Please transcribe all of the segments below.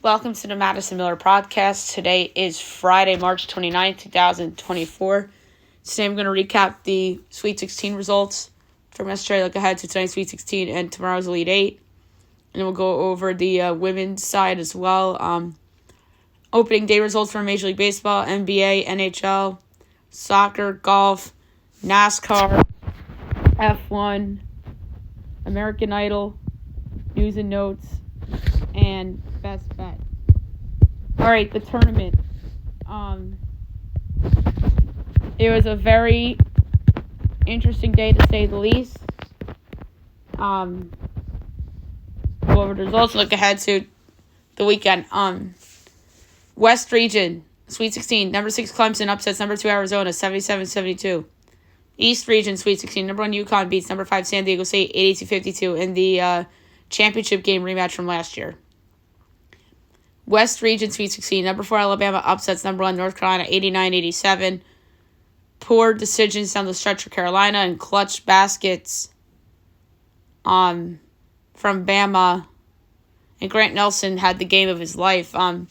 Welcome to the Madison Miller Podcast. Today is Friday, March 29th, 2024. Today I'm going to recap the Sweet 16 results from yesterday, look ahead to tonight's Sweet 16 and tomorrow's Elite 8. And then we'll go over the women's side as well. Opening day results from Major League Baseball, NBA, NHL, soccer, golf, NASCAR, F1, American Idol, news and notes, and best bet. All right, the tournament. It was a very interesting day to say the least. Go over the results. Look ahead to the weekend. West Region, Sweet 16, number 6 Clemson upsets number 2 Arizona, 77-72. East Region, Sweet 16, number 1 UConn beats number 5 San Diego State, 82-52 in the championship game rematch from last year. West Region, Sweet 16, number 4 Alabama upsets number 1 North Carolina, 89-87. Poor decisions down the stretch for Carolina and clutch baskets from Bama. And Grant Nelson had the game of his life. And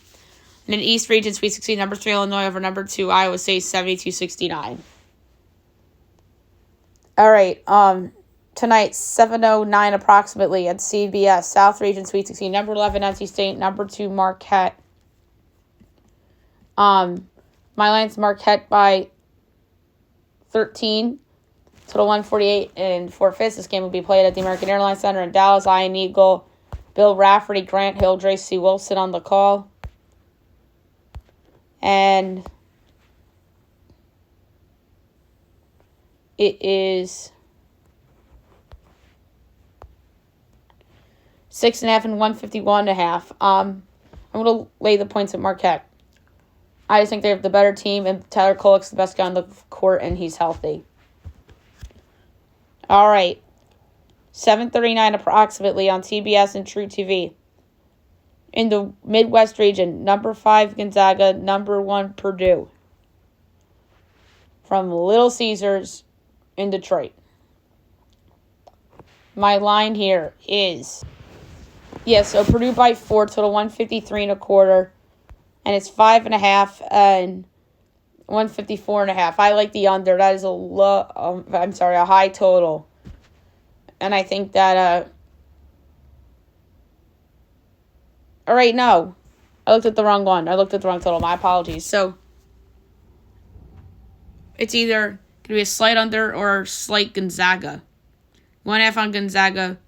in East Region, Sweet 16, number 3 Illinois over number 2 Iowa State, 72-69. All right, tonight, 7:09 approximately at CBS, South Region, Sweet 16, number 11 NC State, number 2 Marquette. My Lions Marquette by 13, total 148 and 4/5. This game will be played at the American Airlines Center in Dallas. Ian Eagle, Bill Rafferty, Grant Hill, Tracy Wilson on the call. And it is 6.5 and 151.5. I'm going to lay the points at Marquette. I just think they have the better team, and Tyler Kolek's the best guy on the court, and he's healthy. All right. 7:39 approximately on TBS and True TV. In the Midwest region, number 5 Gonzaga, number 1 Purdue. From Little Caesars in Detroit. My line here is, so Purdue by 4, total 153.25. And it's 5.5 and 154.5. I like the under. That is a high total. And I think that, all right, no. I looked at the wrong one. I looked at the wrong total. My apologies. So, it's either going to be a slight under or slight Gonzaga. 1.5 on Gonzaga.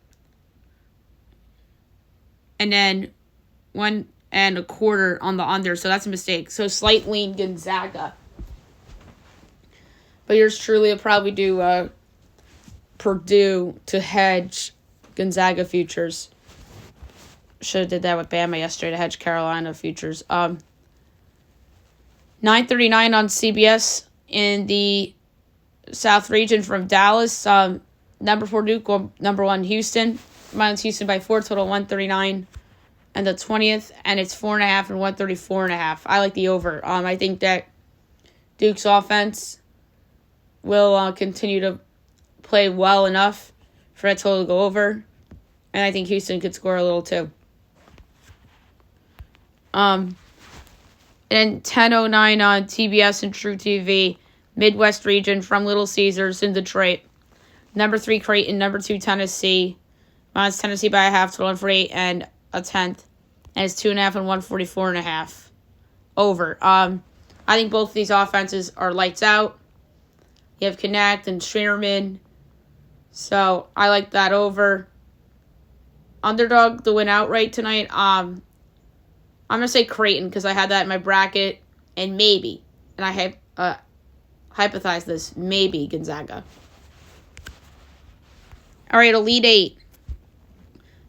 And then 1.25 on the under. So, that's a mistake. So, slight lean Gonzaga. But yours truly will probably do Purdue to hedge Gonzaga futures. Should have did that with Bama yesterday to hedge Carolina futures. 9:39 on CBS in the South region from Dallas. Number 4 Duke, number 1 Houston. Minus Houston by 4, total 139 and the 20th. And it's 4.5 and 134.5. I like the over. I think that Duke's offense will continue to play well enough for that total to go over. And I think Houston could score a little too. And 10:09 on TBS and True TV, Midwest region from Little Caesars in Detroit. Number 3 Creighton, number 2 Tennessee. Minus Tennessee by a half, total 148 and a 10th. And it's 2.5 and 144.5. Over. I think both of these offenses are lights out. You have Connect and Schreerman. So I like that over. Underdog to win outright tonight. I'm going to say Creighton because I had that in my bracket. And maybe, and I have hypothesized this, maybe Gonzaga. All right, Elite 8.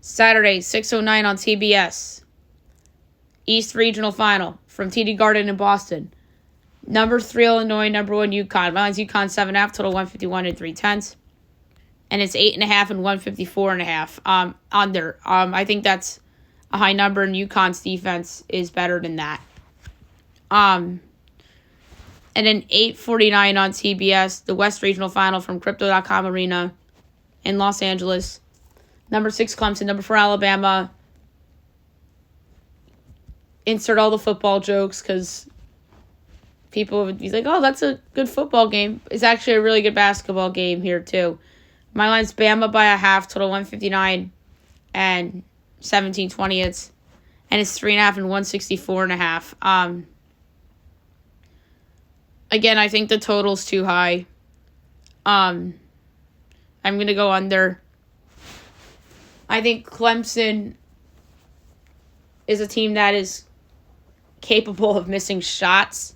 Saturday, 6:09 on TBS. East Regional Final from TD Garden in Boston. Number 3 Illinois, number 1 UConn. Mine's UConn 7.5, total 151 and 3/10. And it's 8.5 and 154.5 under. I think that's a high number, and UConn's defense is better than that. And then 8:49 on TBS, the West Regional Final from Crypto.com Arena in Los Angeles. Number 6 Clemson, number 4 Alabama. insert all the football jokes because people would be like, oh, that's a good football game. It's actually a really good basketball game here, too. My line's Bama by a half, total 159 and 17/20. And it's 3.5 and 164.5. Again, I think the total's too high. I'm going to go under. I think Clemson is a team that is capable of missing shots.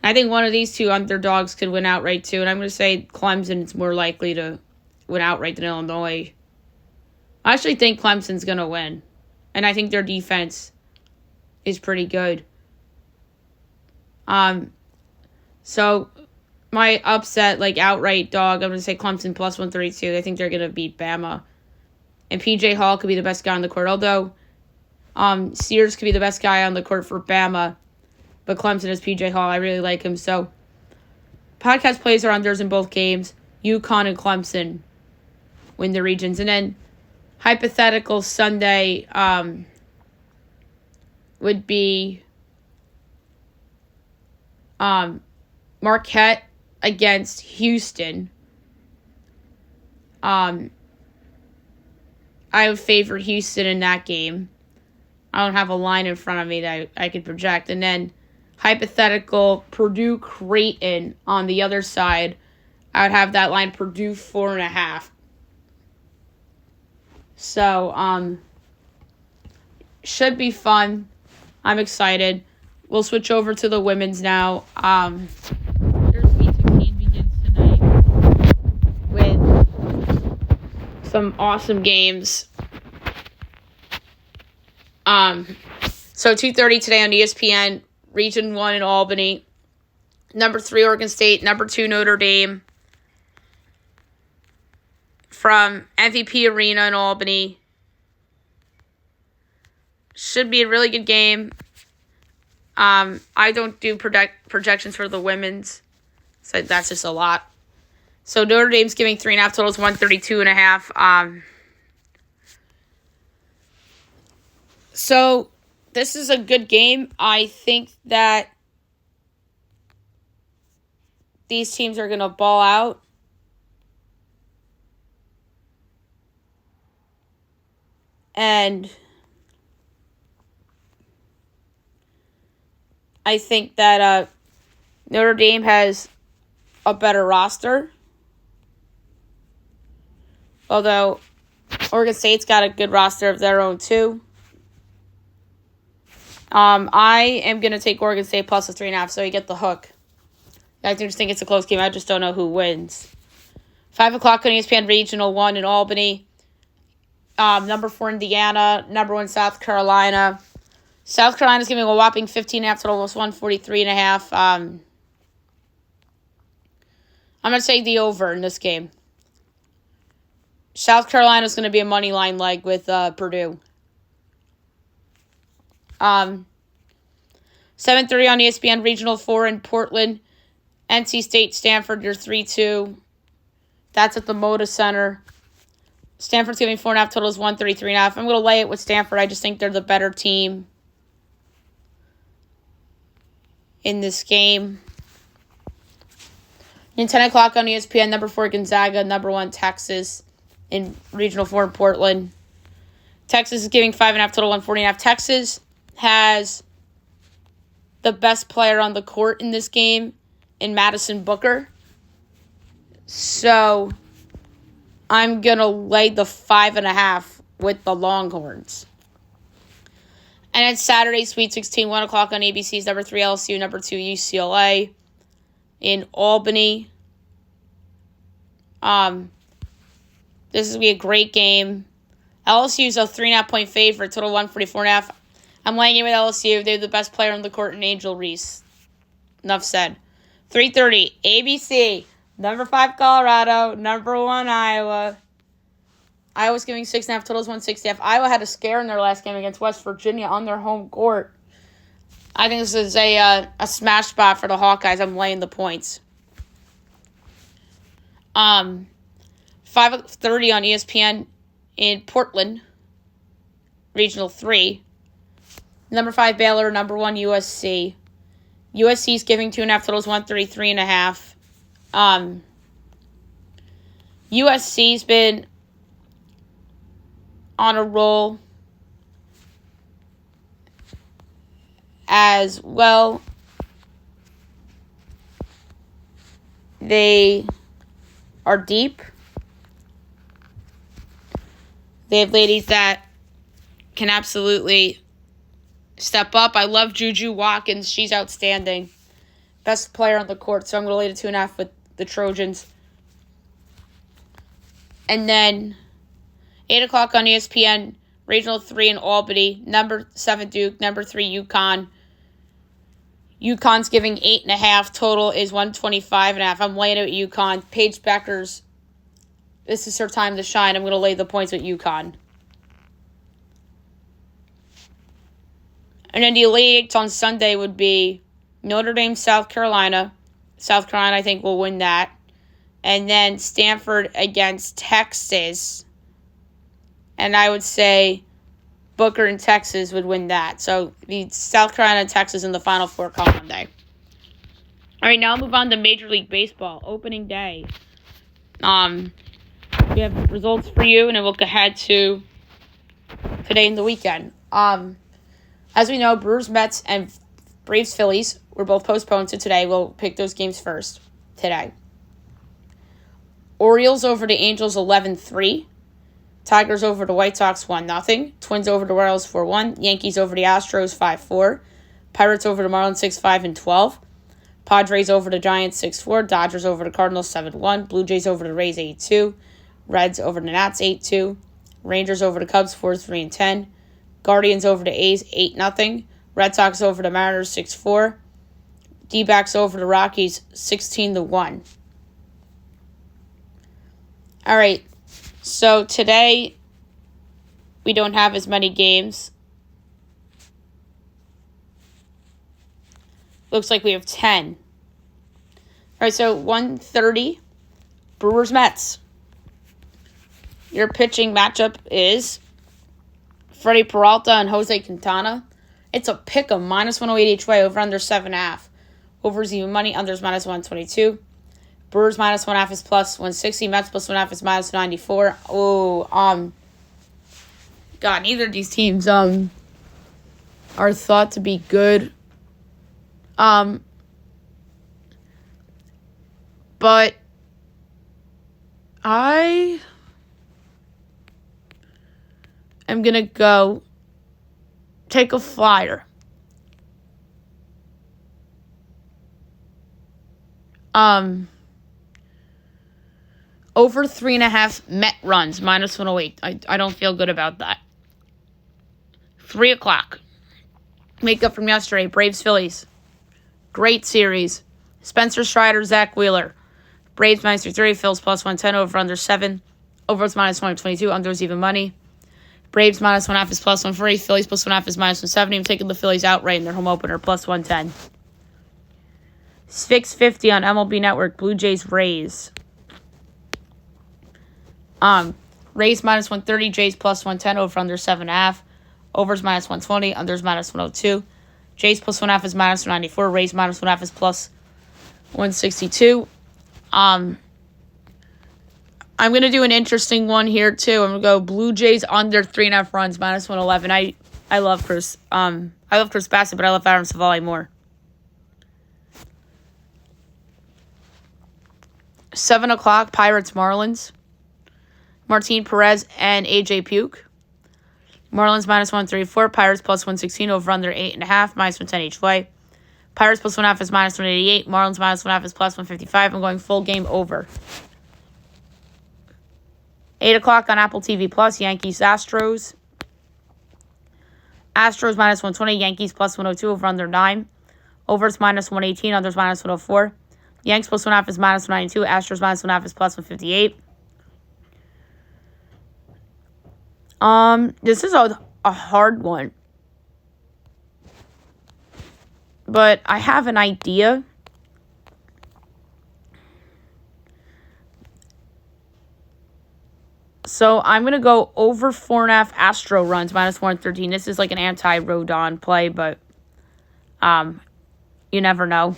I think one of these two underdogs could win outright, too. And I'm going to say Clemson is more likely to win outright than Illinois. I actually think Clemson's going to win. And I think their defense is pretty good. So my upset, outright dog, I'm going to say Clemson plus 132. I think they're going to beat Bama. And P.J. Hall could be the best guy on the court. Although Sears could be the best guy on the court for Bama. But Clemson is P.J. Hall. I really like him. So podcast plays are unders in both games. UConn and Clemson win the regions. And then hypothetical Sunday would be Marquette against Houston. I would favor Houston in that game. I don't have a line in front of me that I could project. And then hypothetical Purdue Creighton on the other side. I would have that line Purdue 4.5. So, should be fun. I'm excited. We'll switch over to the women's now. Their Sweet 16 begins tonight with some awesome games. So 2:30 today on ESPN, Region 1 in Albany. Number 3, Oregon State. Number 2, Notre Dame. From MVP Arena in Albany. Should be a really good game. I don't do projections for the women's. So that's just a lot. So Notre Dame's giving 3.5 totals, 132.5. So this is a good game. I think that these teams are going to ball out. And I think that Notre Dame has a better roster. Although Oregon State's got a good roster of their own too. I am going to take Oregon State plus a 3.5, so you get the hook. I just think it's a close game. I just don't know who wins. 5 o'clock on ESPN Regional 1 in Albany. Number 4, Indiana. Number 1, South Carolina. South Carolina's giving a whopping 15.5 total, almost 143.5. I'm going to take the over in this game. South Carolina's going to be a money line leg with Purdue. 7:30 on ESPN Regional 4 in Portland. NC State, Stanford, your 3-2. That's at the Moda Center. Stanford's giving 4.5 totals, 133.5. I'm going to lay it with Stanford. I just think they're the better team in this game. And 10 o'clock on ESPN, number 4, Gonzaga, number 1, Texas, in Regional 4 in Portland. Texas is giving 5.5 total, 140.5. Texas has the best player on the court in this game in Madison Booker. So I'm going to lay the 5.5 with the Longhorns. And then Saturday, Sweet 16, 1 o'clock on ABC's number 3 LSU, number 2 UCLA in Albany. This is going to be a great game. LSU's a 3.5-point favorite, total 144.5. I'm laying it with LSU. They have the best player on the court in Angel Reese. Enough said. 3:30, ABC, number 5 Colorado, number 1 Iowa. Iowa's giving 6.5 totals, 160.5. Iowa had a scare in their last game against West Virginia on their home court. I think this is a smash spot for the Hawkeyes. I'm laying the points. 5:30 on ESPN in Portland, Regional 3. Number 5, Baylor. Number 1, USC. USC is giving 2.5 totals, 133.5. USC's been on a roll as well. They are deep. They have ladies that can absolutely step up. I love Juju Watkins. She's outstanding. Best player on the court. So I'm going to lay the 2.5 with the Trojans. And then 8 o'clock on ESPN, Regional 3 in Albany. Number 7, Duke. Number 3, UConn. UConn's giving 8.5. Total is 125.5. I'm laying it with UConn. Paige Beckers, this is her time to shine. I'm going to lay the points with UConn. And then the Elite 8 on Sunday would be Notre Dame, South Carolina. South Carolina, I think, will win that. And then Stanford against Texas. And I would say Booker and Texas would win that. So the South Carolina and Texas in the Final Four come Monday. All right, now I'll move on to Major League Baseball. Opening day. We have results for you, and then we'll look ahead to today and the weekend. As we know, Brewers, Mets, and Braves, Phillies were both postponed to today. We'll pick those games first today. Orioles over the Angels 11-3. Tigers over the White Sox 1-0. Twins over the Royals 4-1. Yankees over the Astros 5-4. Pirates over the Marlins 6-5 and 12. Padres over the Giants 6-4. Dodgers over the Cardinals 7-1. Blue Jays over the Rays 8-2. Reds over the Nats 8-2. Rangers over the Cubs 4-3 and 10. Guardians over the A's 8-0. Red Sox over the Mariners 6-4. D-backs over the Rockies 16-1. All right. So today we don't have as many games. Looks like we have 10. All right, so 1:30 Brewers Mets. Your pitching matchup is Freddie Peralta and Jose Quintana. It's a pick 'em, -108 each way, over under 7.5. Overs even money, unders -122. Brewers -1.5 is +160. Mets +1.5 is -94. God, neither of these teams are thought to be good. But I am gonna go take a flyer. Over 3.5 Met runs, -108. I don't feel good about that. 3 o'clock. Make up from yesterday. Braves, Phillies. Great series. Spencer Strider, Zach Wheeler. Braves -330, Phils +110, over under 7. Overs -122, unders even money. Braves -1.5 is +140, Phillies +1.5 is -170. I'm taking the Phillies outright in their home opener, +110. 650 on MLB Network, Blue Jays, Rays. Rays -130, Jays +110, over under 7.5. Overs -120, unders -102. Jays +1.5 is -194. Rays -1.5 is +162. I'm going to do an interesting one here, too. I'm going to go Blue Jays under 3.5 runs, -111. I love Chris. I love Chris Bassett, but I love Adam Savali more. 7 o'clock, Pirates, Marlins. Martin Perez and AJ Puke. Marlins -134, Pirates +116, over under 8.5, -110 each way. Pirates +1.5 is -188, Marlins -1.5 is +155. I'm going full game over. 8 o'clock on Apple TV Plus, Yankees, Astros. Astros -120, Yankees +102, over under 9. Overs -118, unders -104. Yanks +1.5 is -192, Astros -1.5 is +158. This is a hard one. But I have an idea. So So I'm going to go over 4.5 Astro runs, minus 113. This is like an anti-Rodon play, but you never know.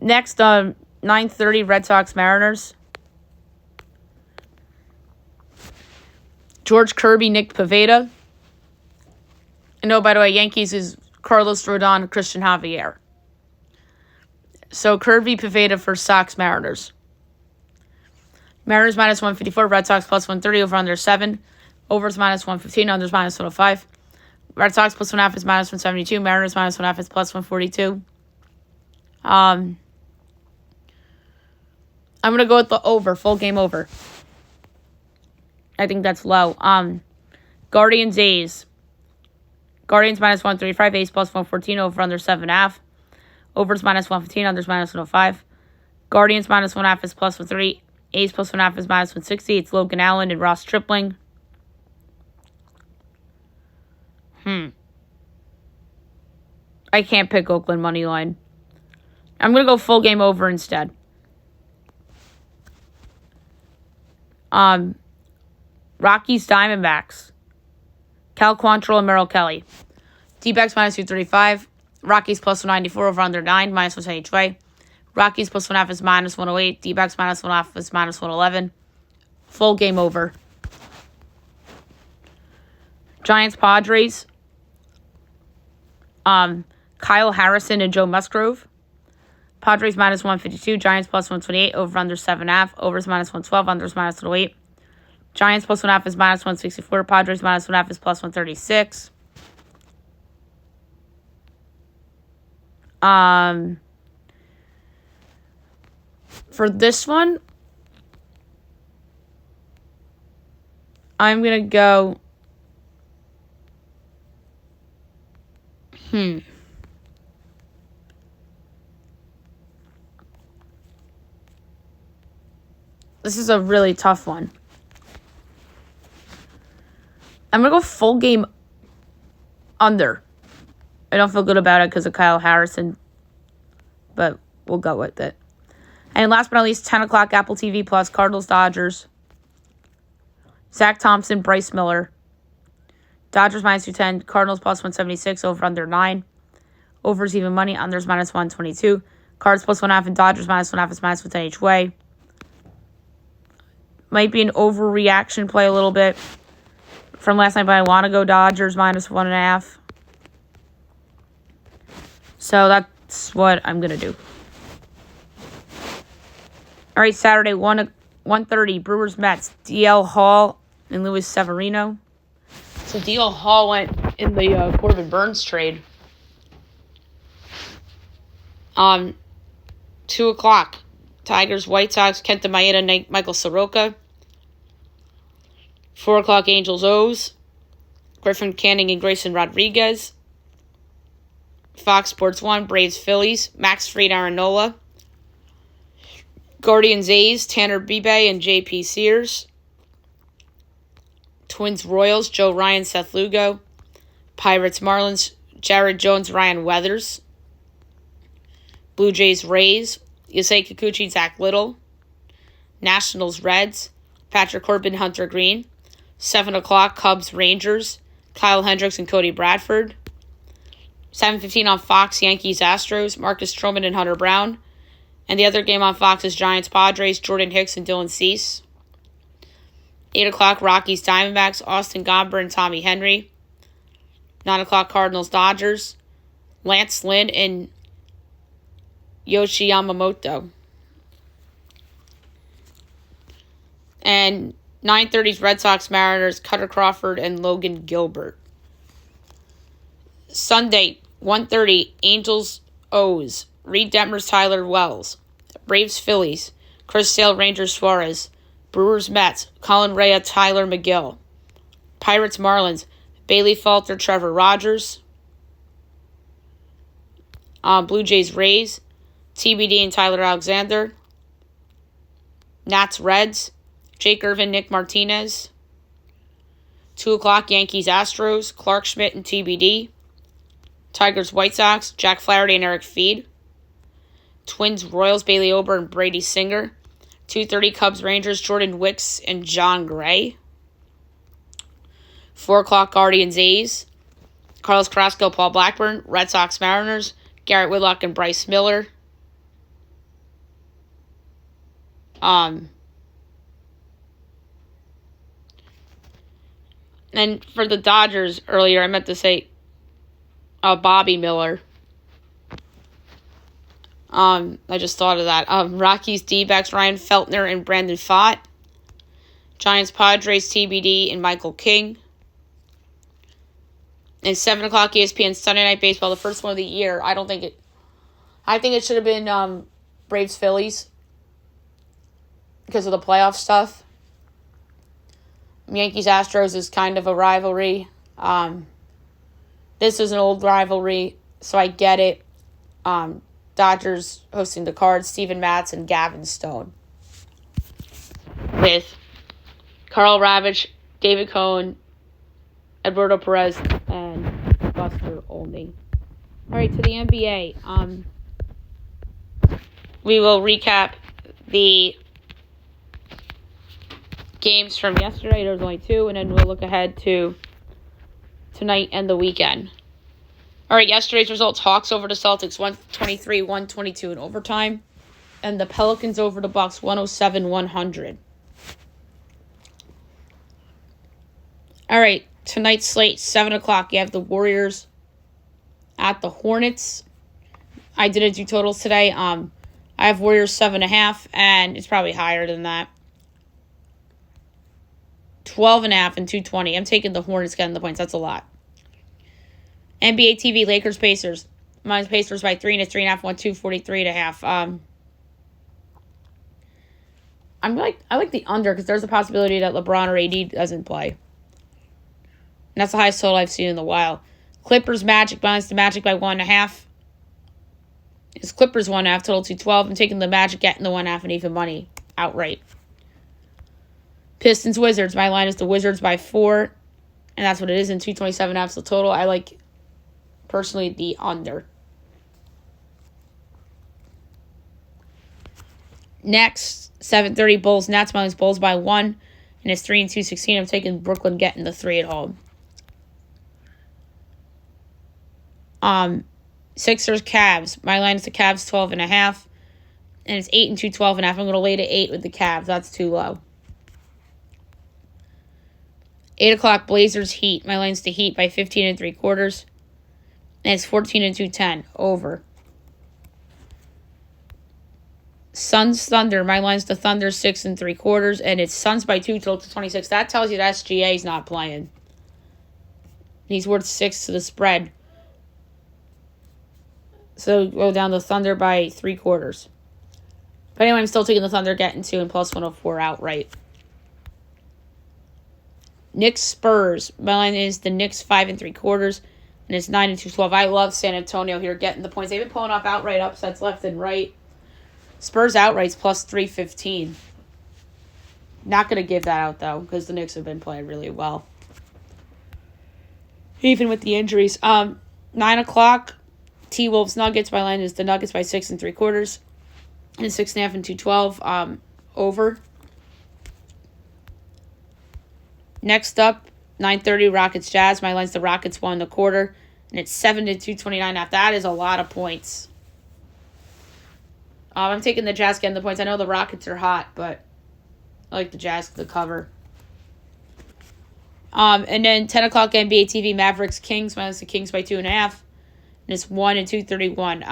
Next, 9:30 Red Sox Mariners. George Kirby, Nick Pivetta. And by the way, Yankees is Carlos Rodon, Christian Javier. So Kirby, Pivetta for Sox Mariners. Mariners minus 154, Red Sox plus 130, over under 7. Overs minus 115, unders minus 105. Red Sox plus 1.5 is minus 172. Mariners minus 1.5 is plus 142. I'm going to go with the over, full game over. I think that's low. Guardians, A's. Guardians minus 135, A's plus 114, over under 7.5. Overs minus 115, unders minus 105. Guardians minus 1.5 is plus 130. A's plus 1.5 is minus 160. It's Logan Allen and Ross Stripling. I can't pick Oakland money line. I'm going to go full game over instead. Rockies, Diamondbacks. Cal Quantrill and Merrill Kelly. D-backs minus 235. Rockies plus 194, over under 9, minus 110 each way. Rockies plus 1.5 is minus 108. D-backs minus 1.5 is minus 111. Full game over. Giants, Padres. Kyle Harrison and Joe Musgrove. Padres minus 152. Giants plus 128. Over under 7.5. Overs minus 112. Unders minus 108. Giants plus 1.5 is minus 164. Padres minus 1.5 is plus 136. For this one, I'm going to go... This is a really tough one. I'm going to go full game under. I don't feel good about it because of Kyle Harrison, but we'll go with it. And last but not least, 10 o'clock Apple TV Plus, Cardinals, Dodgers. Zach Thompson, Bryce Miller. Dodgers minus 210, Cardinals plus 176, over under 9. Overs even money, unders minus 122. Cards plus 1.5 and Dodgers minus 1.5 is minus 110 each way. Might be an overreaction play a little bit from last night, but I want to go Dodgers minus 1.5. So that's what I'm going to do. All right, Saturday, 1:30, Brewers, Mets, DL Hall and Luis Severino. So DL Hall went in the Corbin Burns trade. 2 o'clock, Tigers, White Sox, Kenta Maeda, Michael Soroka. 4 o'clock, Angels, O's, Griffin Canning and Grayson Rodriguez. Fox Sports 1, Braves, Phillies, Max Fried, Aaron Nola. Guardians, A's, Tanner Bibe and J.P. Sears. Twins, Royals, Joe Ryan, Seth Lugo. Pirates, Marlins, Jared Jones, Ryan Weathers. Blue Jays, Rays, Yusei Kikuchi, Zach Little. Nationals, Reds, Patrick Corbin, Hunter Green. 7 o'clock, Cubs, Rangers, Kyle Hendricks and Cody Bradford. 7:15 on Fox, Yankees, Astros, Marcus Stroman and Hunter Brown. And the other game on Fox is Giants, Padres, Jordan Hicks and Dylan Cease. 8 o'clock, Rockies, Diamondbacks, Austin Gomber and Tommy Henry. 9 o'clock, Cardinals, Dodgers, Lance Lynn and Yoshi Yamamoto. And 9:30's Red Sox, Mariners, Cutter Crawford and Logan Gilbert. Sunday, 1:30, Angels, O's, Reed Detmers, Tyler Wells. Braves, Phillies, Chris Sale, Rangers, Suarez. Brewers, Mets, Colin Rea, Tyler McGill. Pirates, Marlins, Bailey Falter, Trevor Rogers. Blue Jays, Rays, TBD and Tyler Alexander. Nats, Reds, Jake Irvin, Nick Martinez. 2 o'clock, Yankees, Astros, Clark Schmidt and TBD. Tigers, White Sox, Jack Flaherty and Eric Feed. Twins, Royals, Bailey Ober and Brady Singer. 2:30 Cubs Rangers, Jordan Wicks and John Gray. 4 o'clock Guardians A's, Carlos Carrasco, Paul Blackburn. Red Sox Mariners, Garrett Whitlock and Bryce Miller. And for the Dodgers earlier, I meant to say Bobby Miller. I just thought of that. Rockies D-backs, Ryan Feltner and Brandon Pfaadt. Giants Padres, TBD and Michael King. And 7 o'clock ESPN Sunday Night Baseball, the first one of the year. I think it should have been Braves Phillies because of the playoff stuff. Yankees Astros is kind of a rivalry. This is an old rivalry, so I get it. Dodgers hosting the Cards, Steven Matz and Gavin Stone. With Carl Ravitch, David Cohn, Eduardo Perez, and Buster Olney. All right, to the NBA. We will recap the games from yesterday. There was only 2, and then we'll look ahead to tonight and the weekend. All right, yesterday's results: Hawks over the Celtics, 123-122 in overtime, and the Pelicans over the Bucks, 107-100. All right, tonight's slate, 7 o'clock. You have the Warriors at the Hornets. I didn't do totals today. I have Warriors 7.5, and it's probably higher than that. 12.5 and 220. I'm taking the Hornets getting the points. That's a lot. NBA TV, Lakers, Pacers. Mine's Pacers by 3 and it's 3.5, 1-2, 43.5. I like the under because there's a possibility that LeBron or AD doesn't play. And that's the highest total I've seen in a while. Clippers, Magic, minus the Magic by 1.5. It's Clippers 1.5, total 212. I'm taking the Magic getting the 1.5 and even money outright. Pistons, Wizards. My line is the Wizards by 4. And that's what it is in 227.5. So total, I like, personally, the under. Next, 7:30 Bulls, Nets. My line is Bulls by 1. And it's 3 and 216. I'm taking Brooklyn getting the 3 at home. Sixers, Cavs. My line is the Cavs 12.5. And it's 8 and 212.5. I'm going to lay to 8 with the Cavs. That's too low. 8 o'clock, Blazers, Heat. My line's the Heat by 15 and 3/4. And it's 14 and 210. Over. Suns, Thunder. My line's the Thunder 6 and 3/4. And it's Suns by 2 total to 26. That tells you that SGA's not playing. He's worth 6 to the spread. So go down the Thunder by 3/4. But anyway, I'm still taking the Thunder getting 2 and plus 104 outright. Knicks, Spurs. My line is the Knicks 5 and 3/4. And it's 9 and 212. I love San Antonio here getting the points. They've been pulling off outright upsets left and right. Spurs outright's plus 315. Not going to give that out, though, because the Knicks have been playing really well. Even with the injuries. 9 o'clock, T-Wolves, Nuggets. My line is the Nuggets by 6 and 3/4. And it's 6.5 and 212. Over. Next up, 9:30 Rockets, Jazz. My line's the Rockets 1 1/4. And it's 7 to 229. Now, that is a lot of points. I'm taking the Jazz getting the points. I know the Rockets are hot, but I like the Jazz to cover. And then 10 o'clock NBA TV, Mavericks, Kings. Minus the Kings by 2.5. And it's 1 and 231.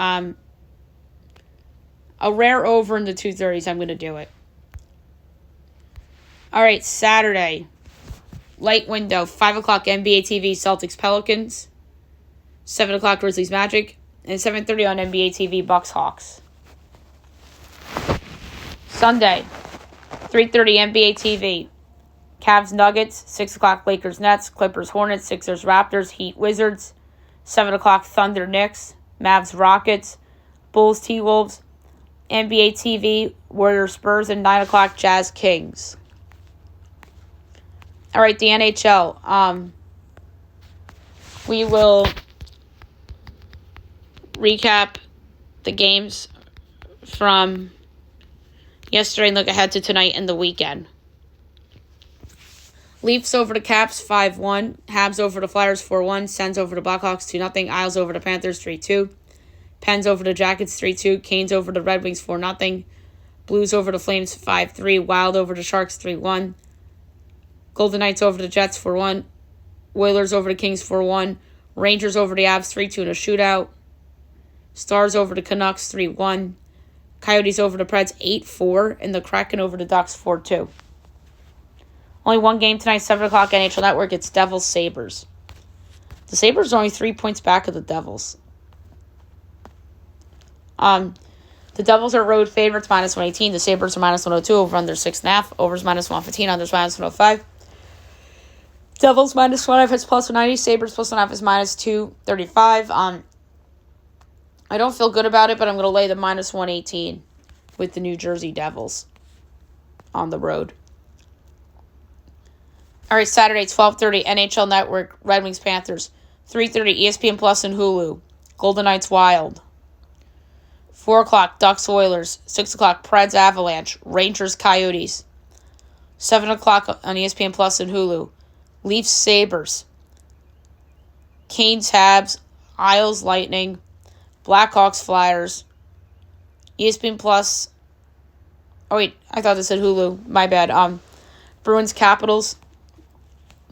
A rare over in the 230s. I'm going to do it. All right, Saturday. Light window. 5 o'clock NBA TV, Celtics, Pelicans. 7 o'clock Grizzlies, Magic. And 7:30 on NBA TV, Bucks, Hawks. Sunday, 3:30 NBA TV. Cavs, Nuggets. 6 o'clock Lakers, Nets. Clippers, Hornets. Sixers, Raptors. Heat, Wizards. 7 o'clock Thunder, Knicks. Mavs, Rockets. Bulls, T-Wolves. NBA TV, Warriors, Spurs. And 9 o'clock Jazz, Kings. All right, the NHL. We will recap the games from yesterday and look ahead to tonight and the weekend. Leafs over the Caps 5-1. Habs over the Flyers 4-1. Sens over the Blackhawks 2-0. Isles over the Panthers 3-2. Pens over the Jackets 3-2. Canes over the Red Wings 4-0. Blues over the Flames 5-3. Wild over the Sharks 3-1. Golden Knights over the Jets 4-1. Oilers over the Kings 4-1. Rangers over the Avs 3-2 in a shootout. Stars over the Canucks 3-1. Coyotes over the Preds 8-4. And the Kraken over the Ducks 4-2. Only one game tonight, 7 o'clock NHL Network. It's Devils Sabres. The Sabres are only 3 points back of the Devils. The Devils are road favorites, -118. The Sabres are -102. Over under 6.5. Overs -115. Unders -105. Devils -1 is +190. Sabres +1.5 is -235. I don't feel good about it, but I'm going to lay the -118 with the New Jersey Devils on the road. All right, Saturday, 12:30, NHL Network, Red Wings Panthers. 3:30, ESPN Plus and Hulu. Golden Knights Wild. 4 o'clock, Ducks Oilers. 6 o'clock, Preds Avalanche. Rangers Coyotes. 7 o'clock on ESPN Plus and Hulu. Leafs Sabres. Canes Habs. Isles Lightning. Blackhawks Flyers. ESPN Plus. Oh wait, I thought it said Hulu. My bad. Bruins Capitals.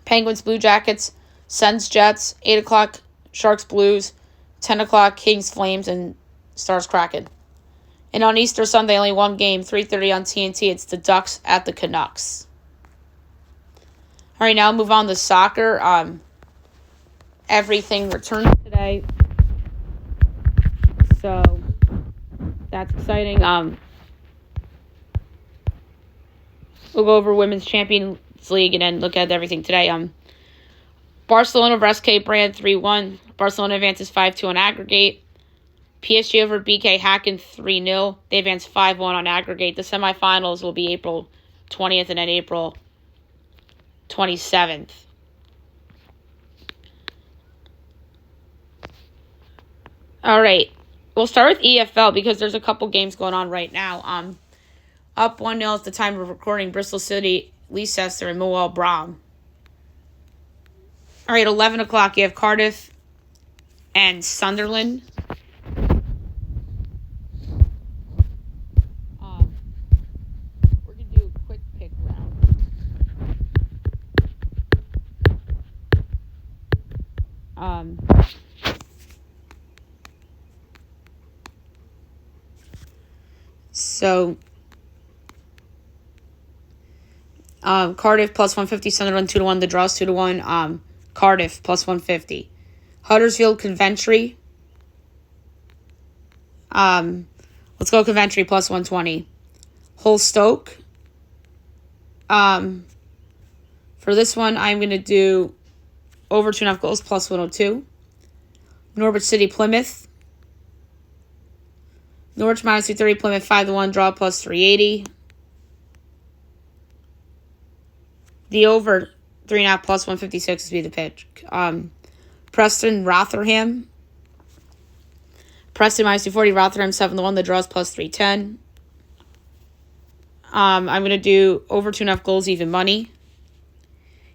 Penguins Blue Jackets. Sens Jets. 8 o'clock, Sharks Blues. 10 o'clock, Kings Flames, and Stars Kraken. And on Easter Sunday, only one game, 3:30 on TNT. It's the Ducks at the Canucks. All right, now move on to soccer. Everything returns today, so that's exciting. We'll go over Women's Champions League and then look at everything today. Barcelona over SK Brand 3-1. Barcelona advances 5-2 on aggregate. PSG over BK Häcken 3-0. They advance 5-1 on aggregate. The semifinals will be April 20th and then April 27th. All right. We'll start with EFL because there's a couple games going on right now. Up 1-0 at the time of recording, Bristol City, Leicester, and Millwall Brom. All right, 11 o'clock, you have Cardiff and Sunderland. We're going to do a quick pick round. Cardiff +150, Sunderland 2-1, the draws 2-1. Cardiff +150. Huddersfield, Coventry. Let's go Coventry +120. Hull, Stoke. For this one, I'm going to do over 2.5 goals +102. Norwich City, Plymouth. Norwich -230, Plymouth 5-1, draw +380. The over 3.5 +156 would be the pitch. Preston, Rotherham. Preston -240, Rotherham 7-1, the draws +310. I'm going to do over 2.5 goals, even money.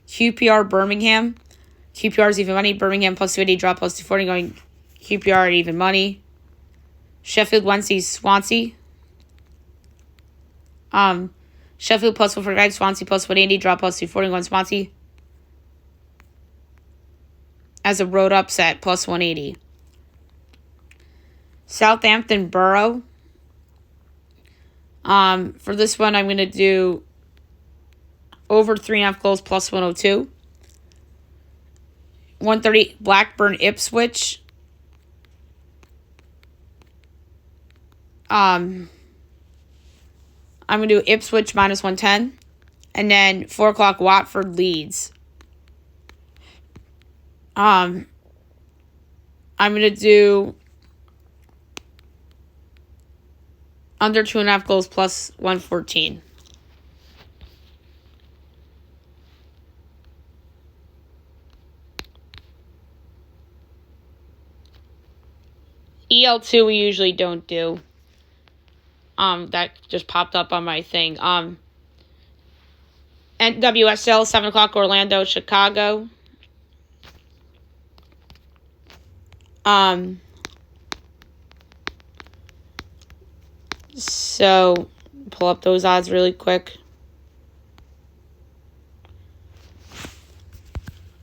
QPR, Birmingham. QPR is even money. Birmingham +280, draw +240, going QPR at even money. Sheffield Wednesday, Swansea. Sheffield +145, Swansea +180, draw +240, going Swansea. As a road upset, +180. Southampton, Borough. For this one, I'm going to do over 3.5 goals +102. 130, Blackburn, Ipswich. I'm going to do Ipswich -110. And then 4 o'clock, Watford, Leeds. I'm going to do under 2.5 goals +114. EL2 we usually don't do. that just popped up on my thing. NWSL, 7 o'clock, Orlando, Chicago. So, pull up those odds really quick.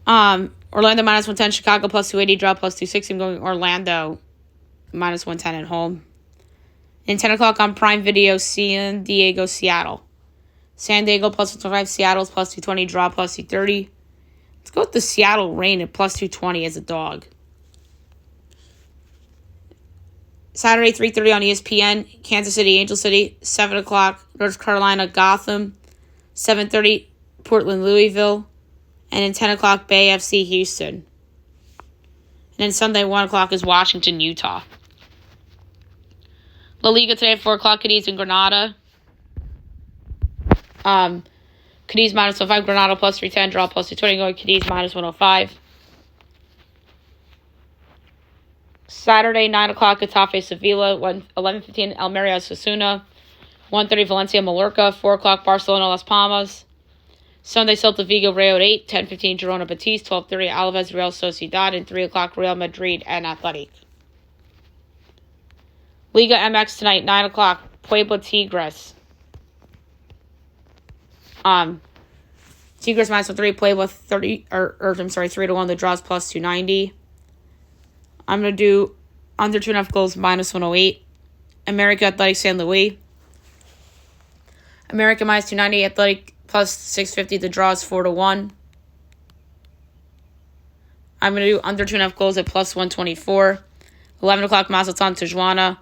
Orlando minus 110, Chicago plus 280, draw plus 260. I'm going Orlando minus 110 at home. And 10 o'clock on Prime Video, San Diego, Seattle. San Diego plus 125, Seattle's plus 220, draw plus 230. Let's go with the Seattle Reign at plus 220 as a dog. Saturday, 3:30 on ESPN, Kansas City, Angel City. 7 o'clock, North Carolina, Gotham. 7:30, Portland, Louisville. And then 10 o'clock, Bay FC, Houston. And then Sunday, 1 o'clock is Washington, Utah. La Liga today at 4 o'clock, Cadiz and Granada. Cadiz minus 105, Granada plus 310, draw plus 220, going Cadiz minus 105. Saturday, 9 o'clock, Getafe, Sevilla. 11:15, Almeria, Osasuna. 1:30, Valencia, Mallorca. 4 o'clock, Barcelona, Las Palmas. Sunday, Celta Vigo, Real at 8. 10:15, Girona, Betis. 12:30, Alaves, Real Sociedad. And 3 o'clock, Real Madrid and Athletic. Liga MX tonight, 9 o'clock, Puebla, Tigres. Tigres minus 103, Puebla 3 to 1. The draws plus 290. I'm gonna do under 2.5 goals minus 108. America Athletic San Luis. America minus 290, Athletic plus 650. The draws 4 to 1. I'm gonna do under 2.5 goals at plus 124. 11 o'clock, Mazatlan, Tijuana.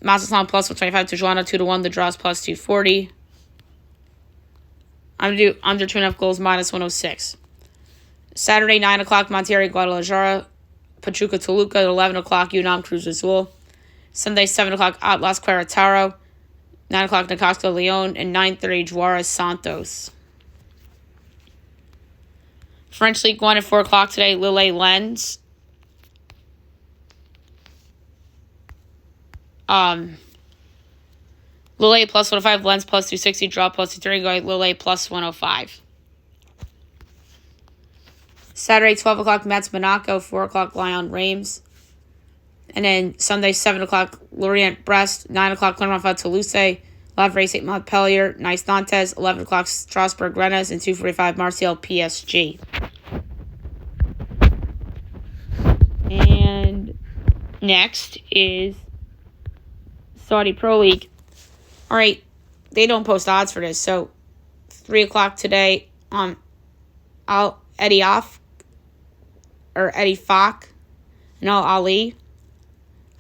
Mazatlan plus 125, Tijuana 2 to 1. The draws plus 240. I'm going to do under 2.5 goals minus 106. Saturday, 9 o'clock, Monterrey, Guadalajara. Pachuca, Toluca. 11 o'clock, UNAM, Cruz Azul. Sunday, 7 o'clock, Atlas, Querétaro. 9 o'clock, Necaxa, Leon. And 9:30, Juarez, Santos. French League 1 at 4 o'clock today, Lille, Lens. Lille plus 105, Lens plus 260, draw plus 230, going Lille plus 105. Saturday, 12 o'clock, Mets, Monaco. 4 o'clock, Lyon, Reims. And then Sunday, 7 o'clock, Lorient, Brest. 9 o'clock, Clermont-Ferrand, Toulouse. Havre, St. Montpellier. Nice, Nantes. 11 o'clock, Strasbourg, Rennes. And 2:45, Marseille, PSG. And next is Saudi Pro League. All right, they don't post odds for this. So 3 o'clock today, Al Ediaf or Eddie Fak and Al Ali,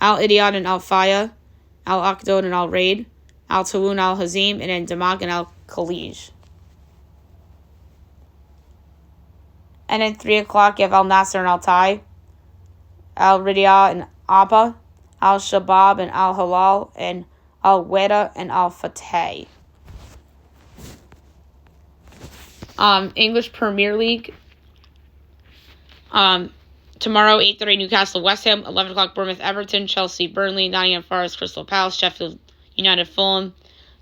Al Idiad and Al Faya, Al Akdod and Al Raid, Al Tawun, Al Hazim, and then Damag and Al Khalij. And then 3 o'clock, you have Al Nasser and Al Tai, Al Ridia and Abba, Al Shabab and Al Halal, and Al Weda and Al Fateh. English Premier League. Tomorrow, 8:30, Newcastle, West Ham. 11 o'clock, Bournemouth, Everton. Chelsea, Burnley. Nottingham Forest, Crystal Palace. Sheffield United, Fulham.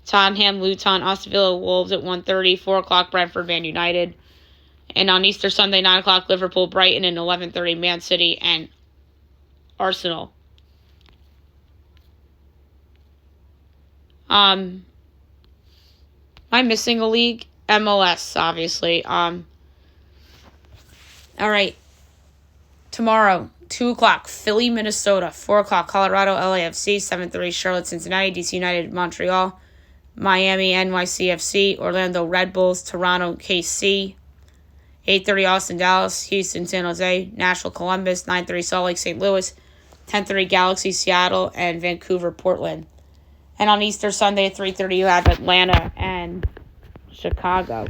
Tottenham, Luton, Aston Villa, Wolves at 1:30. 4 o'clock, Brentford, Man United. And on Easter Sunday, 9 o'clock, Liverpool, Brighton. And 11:30, Man City and Arsenal. Am I missing a league? MLS, obviously. All right. Tomorrow, 2 o'clock, Philly, Minnesota. 4 o'clock, Colorado, LAFC. 7:30, Charlotte, Cincinnati. DC United, Montreal. Miami, NYCFC. Orlando, Red Bulls. Toronto, KC. 8:30, Austin, Dallas. Houston, San Jose. Nashville, Columbus. 9:30, Salt Lake, St. Louis. 10:30, Galaxy, Seattle. And Vancouver, Portland. And on Easter Sunday at 3:30, you have Atlanta and Chicago.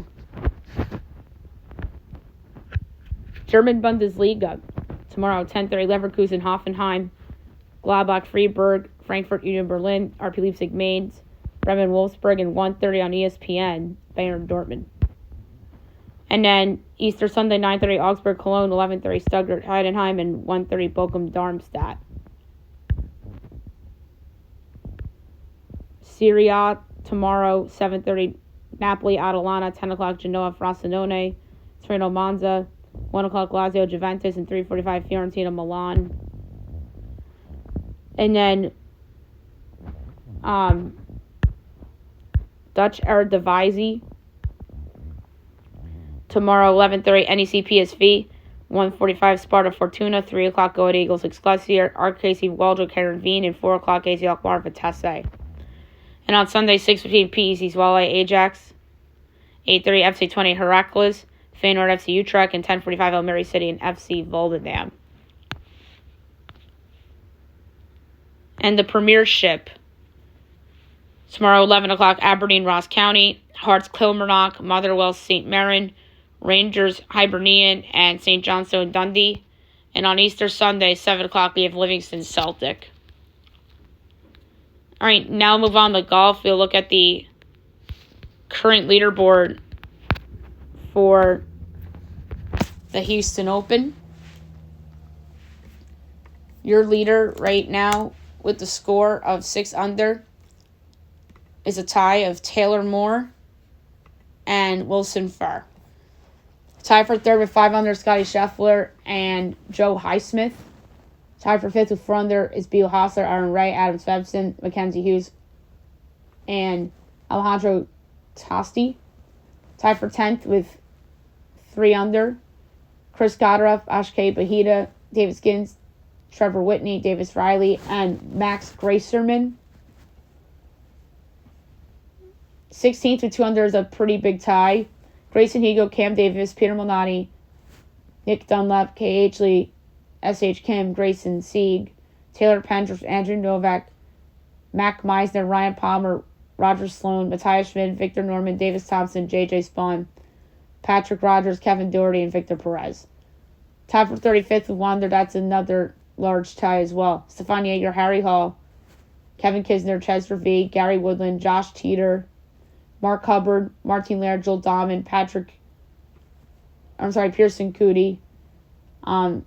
German Bundesliga. Tomorrow, 10:30, Leverkusen, Hoffenheim. Gladbach, Freiburg. Frankfurt, Union Berlin. RB Leipzig, Mainz. Bremen, Wolfsburg. And 1:30 on ESPN, Bayern, Dortmund. And then Easter Sunday, 9:30, Augsburg, Cologne. 11:30, Stuttgart, Heidenheim. And 1:30, Bochum, Darmstadt. Serie A tomorrow, 7:30. Napoli, Atalanta, 10 o'clock. Genoa, Frosinone, Torino, Monza, 1 o'clock. Lazio, Juventus, and 3:45. Fiorentina, Milan. And then Dutch Eredivisie tomorrow, 11:30. NEC, PSV, 1:45. Sparta, Fortuna, 3 o'clock. Go at Eagles, Excelsior, RKC, Waldro, Caernarfon, and 4 o'clock. AC Alkmaar, Vitesse. And on Sunday, 6:15, PEC Zwolle, Ajax. 8:30, FC 20, Heracles. Feyenoord, FC Utrecht. And 10:45, Almere City and FC Volendam. And the Premiership. Tomorrow, 11 o'clock, Aberdeen, Ross County. Hearts, Kilmarnock. Motherwell, St. Mirren. Rangers, Hibernian. And St. Johnstone, Dundee. And on Easter Sunday, 7 o'clock, we have Livingston, Celtic. All right, now move on to golf. We'll look at the current leaderboard for the Houston Open. Your leader right now with the score of 6 under is a tie of Taylor Moore and Wilson Farr. Tied for third with 5 under, Scotty Scheffler and Joe Highsmith. Tied for fifth with 4 under is Beal Hossler, Aaron Ray, Adam Svensson, Mackenzie Hughes, and Alejandro Tosti. Tied for 10th with 3 under, Chris Goddard, Ashkay Bahita, David Skins, Trevor Whitney, Davis Riley, and Max Gracerman. 16th with 2 under is a pretty big tie. Grayson Higo, Cam Davis, Peter Malnati, Nick Dunlap, K.H. Lee, S.H. Kim, Grayson Sieg, Taylor Pendrith, Andrew Novak, Mac Meisner, Ryan Palmer, Roger Sloan, Matthias Schmid, Victor Norman, Davis Thompson, J.J. Spawn, Patrick Rogers, Kevin Doherty, and Victor Perez. Tied for 35th with 1 under, that's another large tie as well. Stefan Yeager, Harry Hall, Kevin Kisner, Chester V, Gary Woodland, Josh Teeter, Mark Hubbard, Martin Laird, Joel Dahman, Pearson Cootie, Tony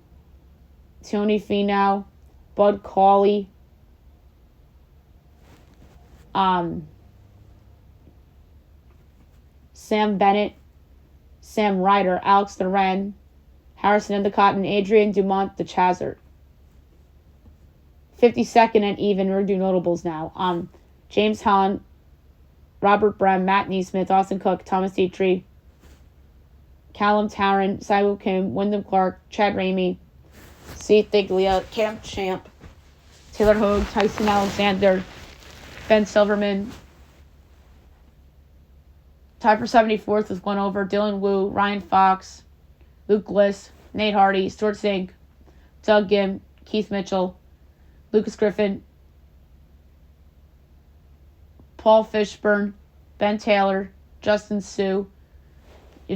Finau, Bud Cauley, Sam Bennett, Sam Ryder, Alex Theron, Harrison Endicott, and Adrian Dumont de Chazert. 52nd and even, we're doing notables now. James Hahn, Robert Brem, Matt Neesmith, Austin Cook, Thomas Dietrich, Callum Tarrant, Simon Kim, Wyndham Clark, Chad Ramey, C. Thiglia, Cam Champ, Taylor Hogue, Tyson Alexander, Ben Silverman. Tied for 74th with 1 over, Dylan Wu, Ryan Fox, Luke Bliss, Nate Hardy, Stuart Sink, Doug Gim, Keith Mitchell, Lucas Griffin, Paul Fishburne, Ben Taylor, Justin Sue,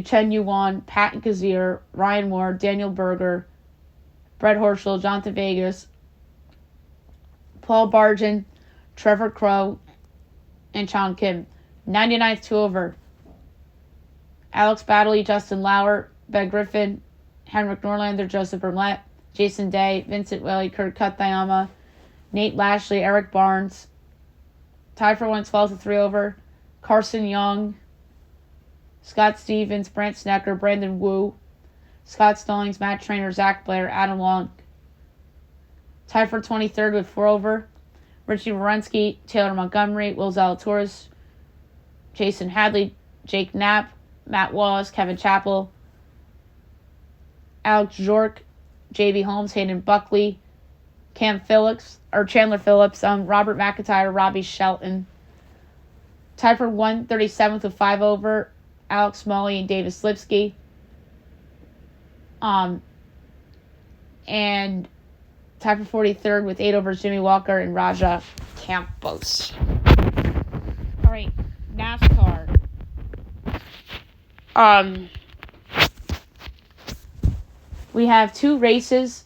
Chen Yuan, Pat Kazir, Ryan Moore, Daniel Berger, Brett Horschel, Jonathan Vegas, Paul Bargen, Trevor Crow, and Chong Kim. 99th 2 over, Alex Baddeley, Justin Lauer, Ben Griffin, Henrik Norlander, Joseph Burnett, Jason Day, Vincent Willey, Kurt Katayama, Nate Lashley, Eric Barnes. Tied for 112 with 3 over, Carson Young, Scott Stevens, Brant Snecker, Brandon Wu, Scott Stallings, Matt Trainer, Zach Blair, Adam Long. Tied for 23rd with 4 over, Richie Wierenski, Taylor Montgomery, Will Zalatoris, Jason Hadley, Jake Knapp, Matt Wallace, Kevin Chappell, Alex York, J.B. Holmes, Hayden Buckley, Chandler Phillips, Robert McIntyre, Robbie Shelton. Tied for 137th with 5 over, Alex Smalley and Davis Lipsky. And tied for 43rd with 8 over, Jimmy Walker and Raja Campos. All right, NASCAR. We have 2 races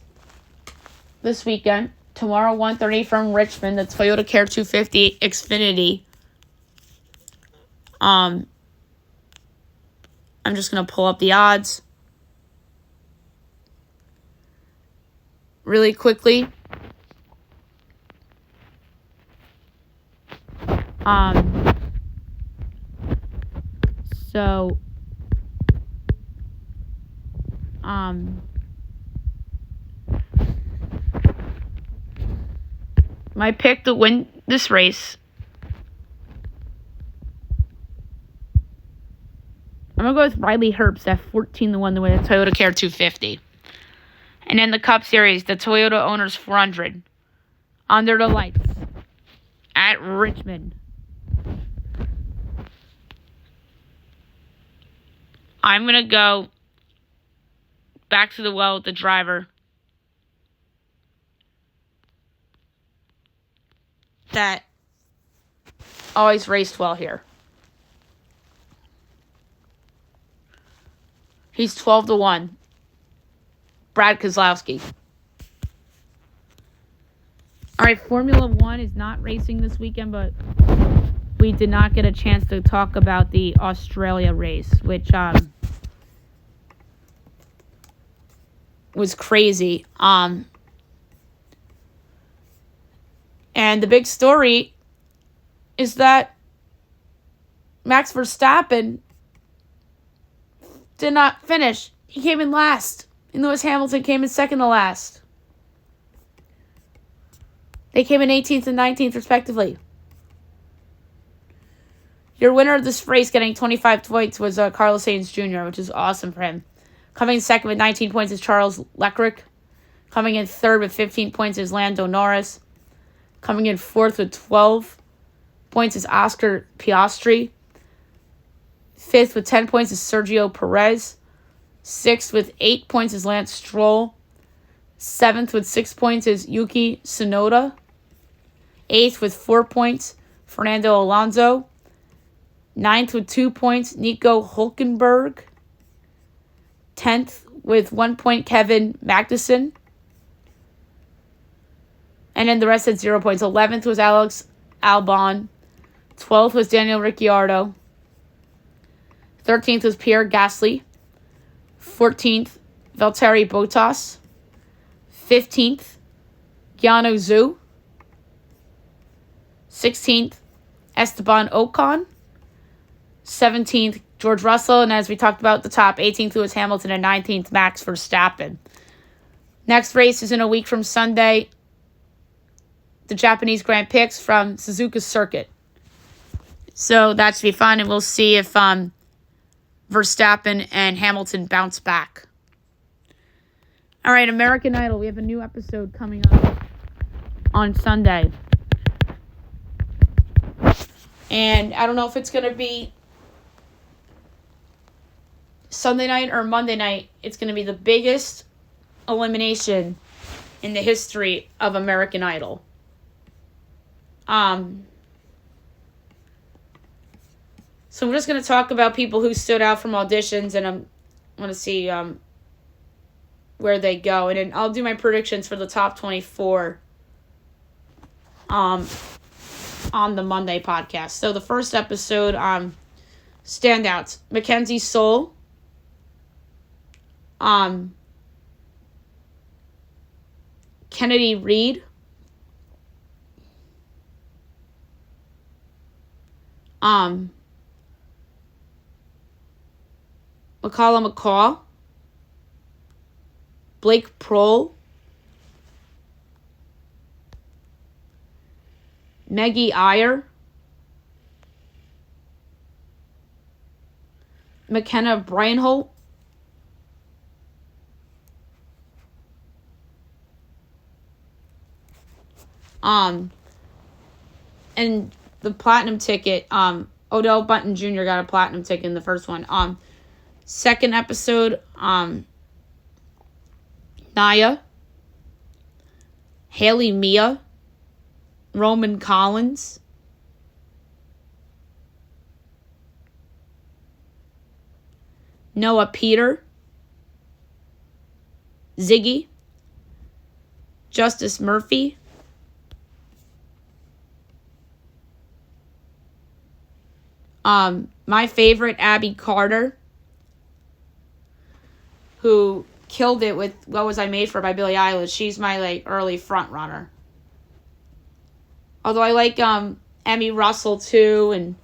this weekend. Tomorrow, 1:30 from Richmond, the Toyota Care 250 Xfinity. I'm just going to pull up the odds really quickly. So, my pick to win this race, I'm going to go with Riley Herbst at 14-1 to win the Toyota Care 250. And in the Cup Series, the Toyota Owners 400 under the lights at Richmond. I'm going to go back to the well with the driver that always raced well here. He's 12-1. Brad Keselowski. All right, Formula One is not racing this weekend, but we did not get a chance to talk about the Australia race, which was crazy. And the big story is that Max Verstappen did not finish. He came in last. And Lewis Hamilton came in second to last. They came in 18th and 19th, respectively. Your winner of this race, getting 25 points, was Carlos Sainz Jr., which is awesome for him. Coming in second with 19 points is Charles Leclerc. Coming in third with 15 points is Lando Norris. Coming in fourth with 12 points is Oscar Piastri. Fifth with 10 points is Sergio Perez. Sixth with 8 points is Lance Stroll. Seventh with 6 points is Yuki Tsunoda. Eighth with 4 points, Fernando Alonso. Ninth with 2 points, Nico Hülkenberg. 10th with 1 point, Kevin Magnussen. And then the rest had 0 points. 11th was Alex Albon. 12th was Daniel Ricciardo. 13th was Pierre Gasly. 14th, Valtteri Bottas. 15th, Guanyu Zhou. 16th, Esteban Ocon. 17th, George Russell. And as we talked about at the top, 18th, Lewis Hamilton. And 19th, Max Verstappen. Next race is in a week from Sunday. The Japanese Grand Prix from Suzuka Circuit. So that should be fun. And we'll see if Verstappen and Hamilton bounce back. All right, American Idol. We have a new episode coming up on Sunday. And I don't know if it's going to be Sunday night or Monday night. It's going to be the biggest elimination in the history of American Idol. So we're just going to talk about people who stood out from auditions, and I'm going to see where they go. And then I'll do my predictions for the top 24 on the Monday podcast. So the first episode, standouts. Mackenzie Soul. Kennedy Reed. McCallum McCaw, Blake Prohl, Maggie Iyer, McKenna Breinholt, and the platinum ticket, Odell Button Jr. got a platinum ticket in the first one. Second episode, Naya, Haley Mia, Roman Collins, Noah Peter, Ziggy, Justice Murphy, my favorite, Abby Carter, who killed it with What Was I Made For by Billie Eilish. She's my early front runner. Although I like Emmy Russell, too, and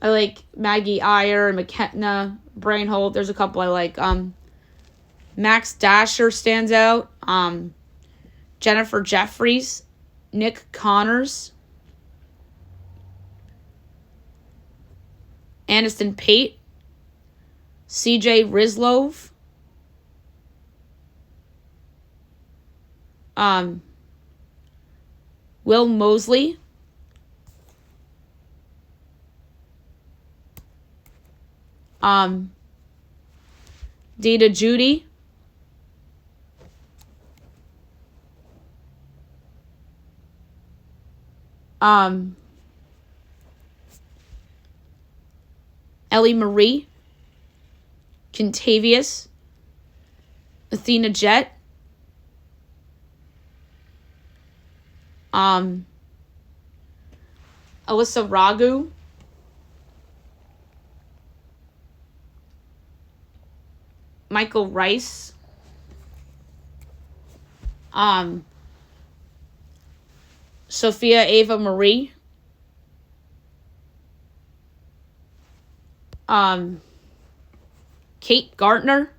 I like Maggie Iyer and McKenna Brainhold. There's a couple I like. Max Dasher stands out. Jennifer Jeffries, Nick Connors, Aniston Pate, CJ Rislove, Will Mosley, Dita Judy, Ellie Marie, Contavious, Athena Jett, Alyssa Ragu, Michael Rice, Sophia Ava Marie, Kate Gartner,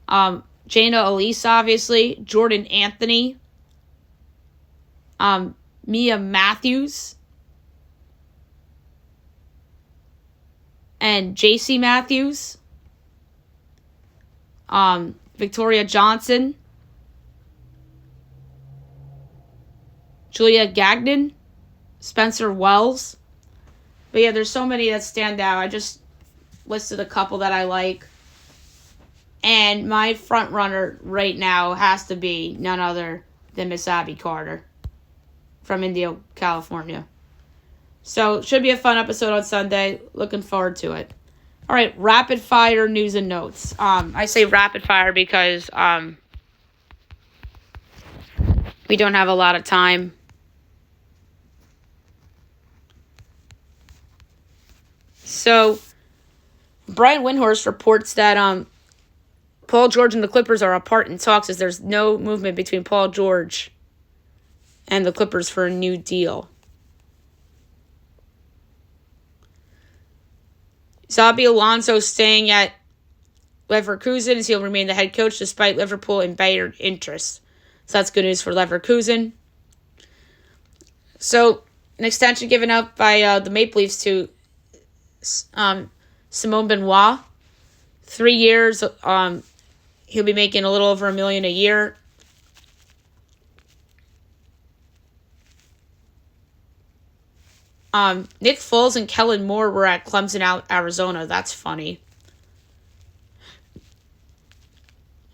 Jana Elise, obviously, Jordan Anthony, Mia Matthews, and JC Matthews, Victoria Johnson, Julia Gagnon, Spencer Wells. But yeah, there's so many that stand out. I just listed a couple that I like. And my front runner right now has to be none other than Miss Abby Carter from Indio, California. So, should be a fun episode on Sunday. Looking forward to it. All right, rapid fire news and notes. I say rapid fire because we don't have a lot of time. So, Brian Windhorst reports that Paul George and the Clippers are apart in talks as there's no movement between Paul George and the Clippers for a new deal. Xabi Alonso staying at Leverkusen as he'll remain the head coach despite Liverpool and Bayern interest. So that's good news for Leverkusen. So an extension given out by the Maple Leafs to Simone Benoit. 3 years. He'll be making a little over $1 million a year. Nick Foles and Kellen Moore were at Clemson, Arizona. That's funny.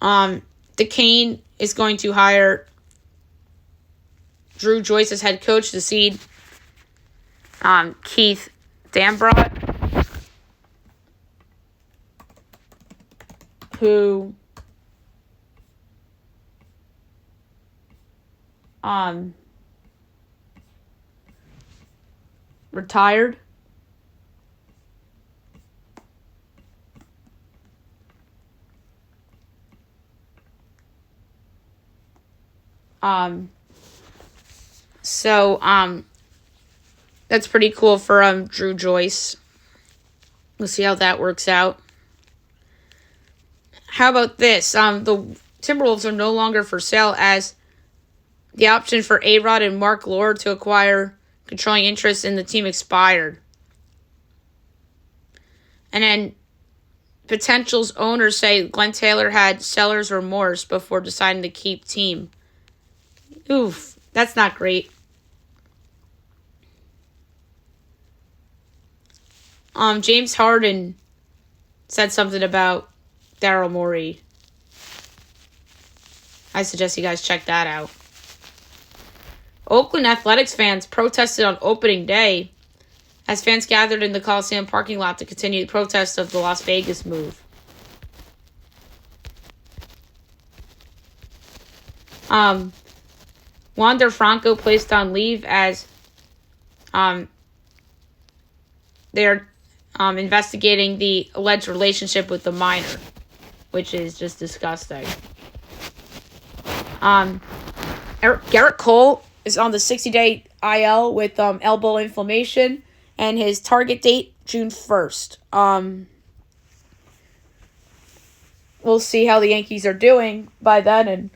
DeCane is going to hire Drew Joyce as head coach to seed Keith Dambrot, who retired. So that's pretty cool for Drew Joyce. We'll see how that works out. How about this? The Timberwolves are no longer for sale as the option for A-Rod and Mark Lord to acquire controlling interest in the team expired. And then potential's owners say Glenn Taylor had seller's remorse before deciding to keep team. Oof, that's not great. James Harden said something about Daryl Morey. I suggest you guys check that out. Oakland Athletics fans protested on opening day as fans gathered in the Coliseum parking lot to continue the protest of the Las Vegas move. Wander Franco placed on leave as they're investigating the alleged relationship with the minor, which is just disgusting. Garrett Cole is on the 60-day IL with elbow inflammation, and his target date June 1st. We'll see how the Yankees are doing by then,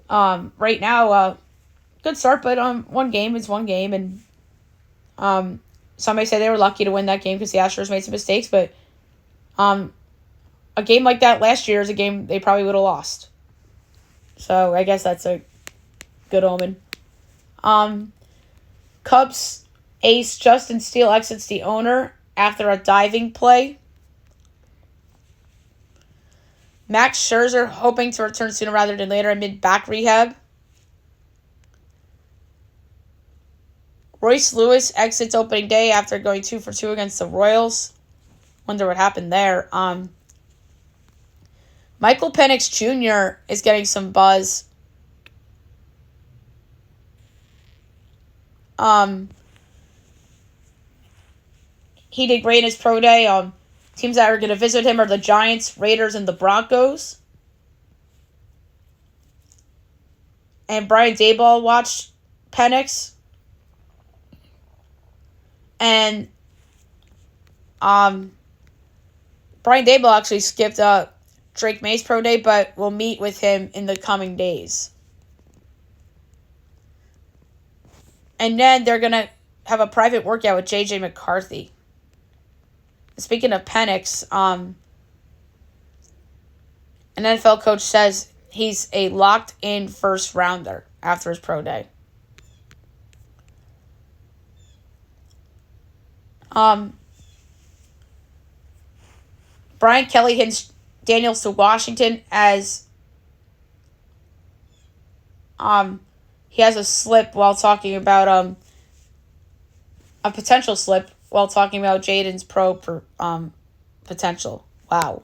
and right now, good start, but one game is one game, and somebody said they were lucky to win that game because the Astros made some mistakes, but a game like that last year is a game they probably would have lost. So I guess that's a good omen. Cubs ace Justin Steele exits the owner after a diving play. Max Scherzer hoping to return sooner rather than later amid back rehab. Royce Lewis exits opening day after going 2 for 2 against the Royals. Wonder what happened there. Michael Penix Jr. is getting some buzz. He did great in his pro day. Teams that are going to visit him are the Giants, Raiders, and the Broncos. And Brian Daboll watched Penix. And Brian Daboll actually skipped Drake May's pro day, but we'll meet with him in the coming days. And then they're going to have a private workout with J.J. McCarthy. Speaking of Penix, an NFL coach says he's a locked-in first-rounder after his pro day. Brian Kelly hints Daniels to Washington as he has a slip while talking about a potential slip while talking about Jaden's pro potential. Wow.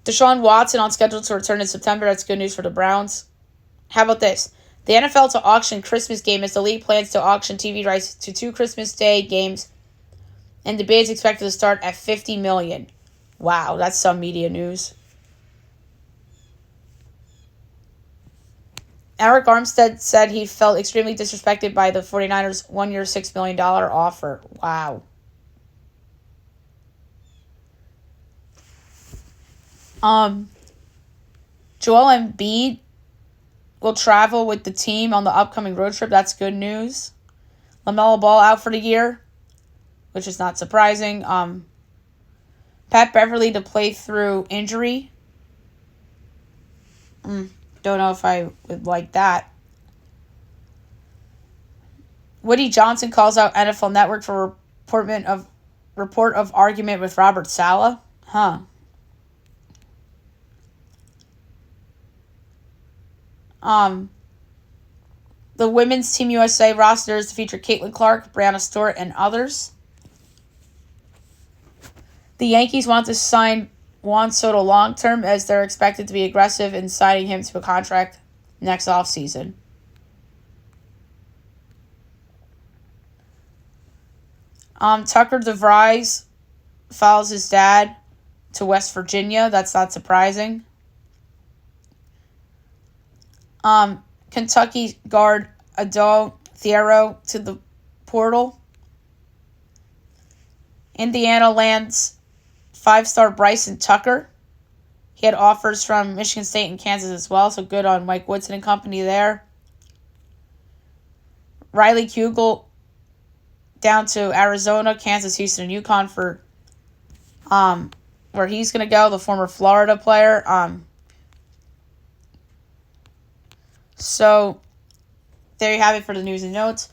Deshaun Watson on schedule to return in September. That's good news for the Browns. How about this? The NFL to auction Christmas game as the league plans to auction TV rights to 2 Christmas Day games, and the bid is expected to start at $50 million. Wow, that's some media news. Eric Armstead said he felt extremely disrespected by the 49ers' one-year, $6 million offer. Wow. Joel Embiid will travel with the team on the upcoming road trip. That's good news. LaMelo Ball out for the year, which is not surprising. Pat Beverly to play through injury. Don't know if I would like that. Woody Johnson calls out NFL Network for report of argument with Robert Saleh. The women's Team USA roster is to feature Caitlin Clark, Brianna Stewart, and others. The Yankees want to sign Juan Soto long-term as they're expected to be aggressive in signing him to a contract next offseason. Tucker DeVries follows his dad to West Virginia. That's not surprising. Kentucky guard Adol Thiero to the portal. Indiana lands 5-star Bryson Tucker. He had offers from Michigan State and Kansas as well, so good on Mike Woodson and company there. Riley Kugel down to Arizona, Kansas, Houston, and UConn for where he's going to go, the former Florida player. So there you have it for the news and notes.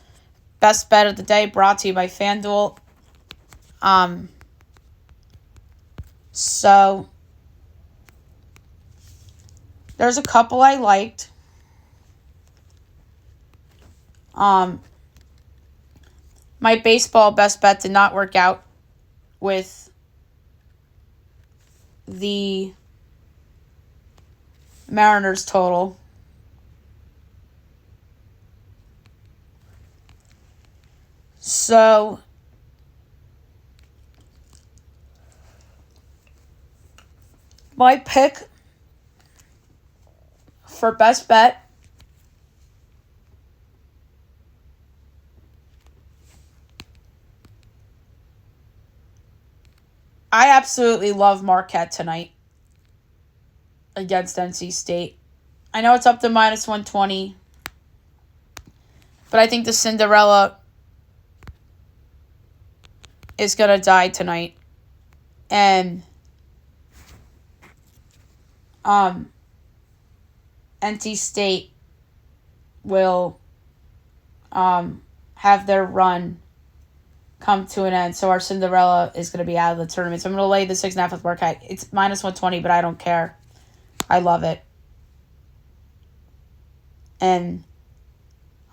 Best bet of the day brought to you by FanDuel. So there's a couple I liked. My baseball best bet did not work out with the Mariners total. So My pick for best bet I absolutely love Marquette tonight against NC State. I know it's up to minus 120, but I think the Cinderella is going to die tonight. And NC State will have their run come to an end. So our Cinderella is going to be out of the tournament. So I'm going to lay the 6.5 with Marquette. It's minus 120, but I don't care. I love it. And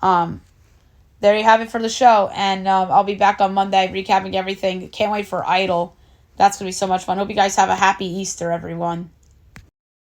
there you have it for the show. And I'll be back on Monday recapping everything. Can't wait for Idol. That's going to be so much fun. Hope you guys have a happy Easter, everyone.